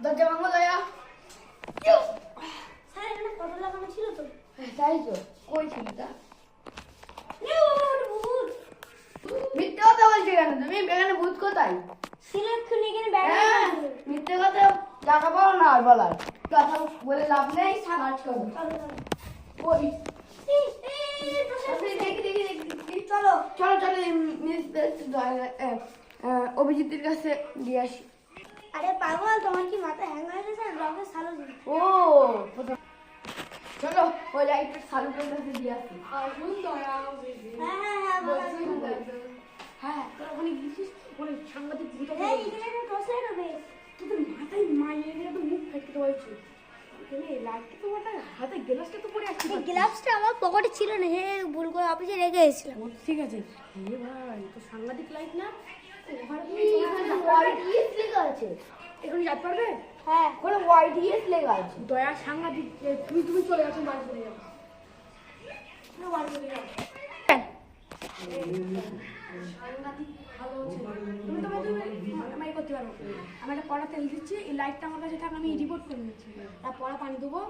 দরজা ভাঙো দয়া। স্যার এখানে ফটো লাগানো ছিল তো? তাই তো, কই ছিল তা? ভূত মিথ্যে কথা বলছি কেন তুমি? এখানে ভূত কোথায়? ছিল এক্ষুনি এখানে হ্যাঁ, মিথ্যে কথা জায়গা পাও না আর বলার। কথা বলে লাভ নেই, সার্চ করো। ওই চলো চলো চলো অভিজিতের কাছে দিয়ে আসি। আরে পাগল তোমার কি মাথা হ্যাং হয়ে গেছে? রকের সালো দিন। ও চলো ওই লাইটের সালুকের কাছে দিয়ে আসি। হ্যাঁ হ্যাঁ তোর ওখানে গিয়েছিস, ওখানে সাংবাদিক ভূত আছে। এই এখানে টর্চ লাইট হবে। তোদের মাথায় মাইনে দিয়ে তো মুখ ফেটকে হয়েছে। লাইটটা তো মাথায় হাতে গ্লাসটা তো পড়ে আসছে। এই গ্লাভসটা আমার পকেটে ছিল না, হে ভুল করে অফিসে রেখে এসেছিলাম। ঠিক আছে। এ ভাই তো সাংবাদিক লাইট না, এখানে যেতে পারবে? হ্যাঁ ওখানে ওয়াইডিএস লেখা আছে। দয়া সাংবাদিক, তুমি চলে গেছো, বাড়ি চলে যাবো। সাংবাদিক ভালো হচ্ছে। তুমি মারামারি করতে পারো। আমি একটা কড়া তেল দিচ্ছি, এই লাইটটা আমার কাছে থাক, আমি রিপোর্ট করে নিচ্ছি। তার কড়া পানি দেবো,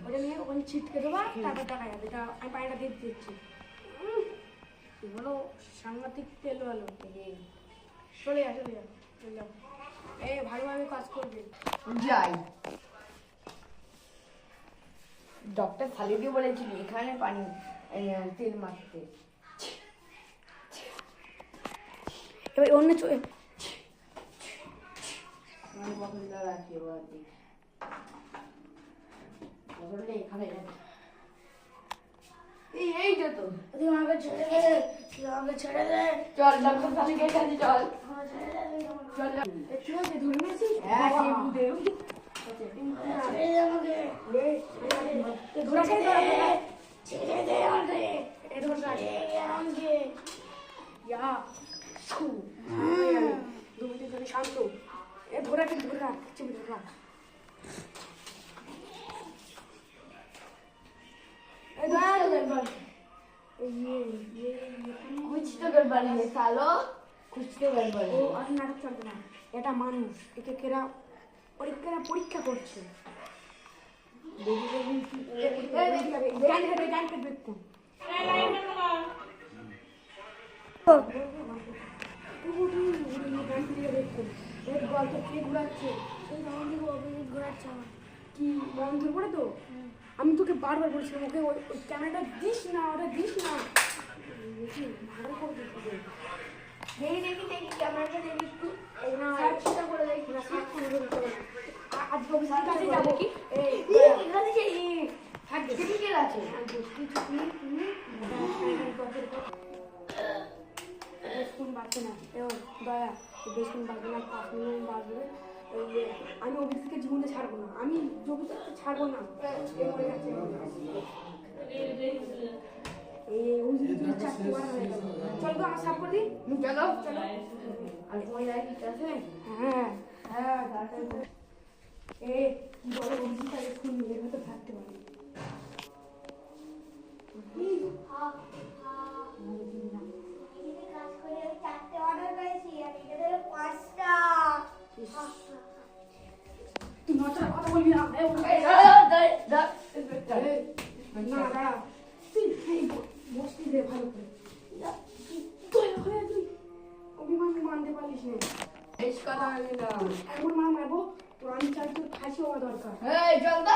ওটা নিয়ে ওখানে ছিটকে দেবো, তারপর দেখা যাবে। এটা আমি পানিটা দিয়ে দিচ্ছি। বলো সাংবাদিক তেল ভালো। চলে যা চলে যা চলে যাও। ভালোভাবে কাজ করবে। যাই। ডক্টর খালিদি বলেছিল এখানে পানি তেল মারতে। এবার অন্য এখানে এইটা তো আমাকে ছেড়ে দে, আমাকে ছেড়ে দে। চল ডক্টর খালিদের কাছে চল। চল একটু আগে ধরে নিয়েছিস? হ্যাঁ শান্ত এ ধরে রাখ চিবি ধরে রাখ। कुछ तो गड़बड़ है सालो, कुछ तो गड़बड़ है। ও আর নাটক চলবে না, এটা মানুষ, একে কেরা পরীক্ষা করছে। গল্প কে ঘুরাচ্ছে? কি বন্ধ করে তো? আমি তোকে বারবার বলছিলাম ওকে ওই ক্যামেরাটা দিস না, ওটা দিস না। দেখি ক্যামেরাটা দেখি একটু সার্চটা করে দেখি না, সার্চ করে দেখতে হবে। আজ অফিসের কাছে যাবো কি? এখানে যে থাকবে কেমিক্যাল আছে। বেশক্ষণ বাড়ছে না, দয়া বেশক্ষণ বাড়বে না, 5 মিনিট বাড়বে। আমি অভিজিৎকে জীবনে ছাড়বো না, আমি অভিজিৎকে ছাড়বো না। চল তো আমার সাফ করে দিই। চলো চলো। আর তোমার লাইট আছে? হ্যাঁ হ্যাঁ বড় অভিজিৎ এখন মেয়ের ভেতর থাকতে পারে। তুই মাত্র কথা বলবি না। না দাঁড়া, তুই বসতি দে ভালো করে। তুই অভিমান মানতে পারিস না। বেশ কথা নিলাম, এমন মারবো তোর, আমি চাই তোর ফাঁসি হওয়া দরকার। এই চল তো,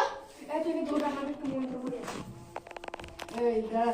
তুই ধরে আমার একটু মন্ত্র করে। এই দাঁড়া।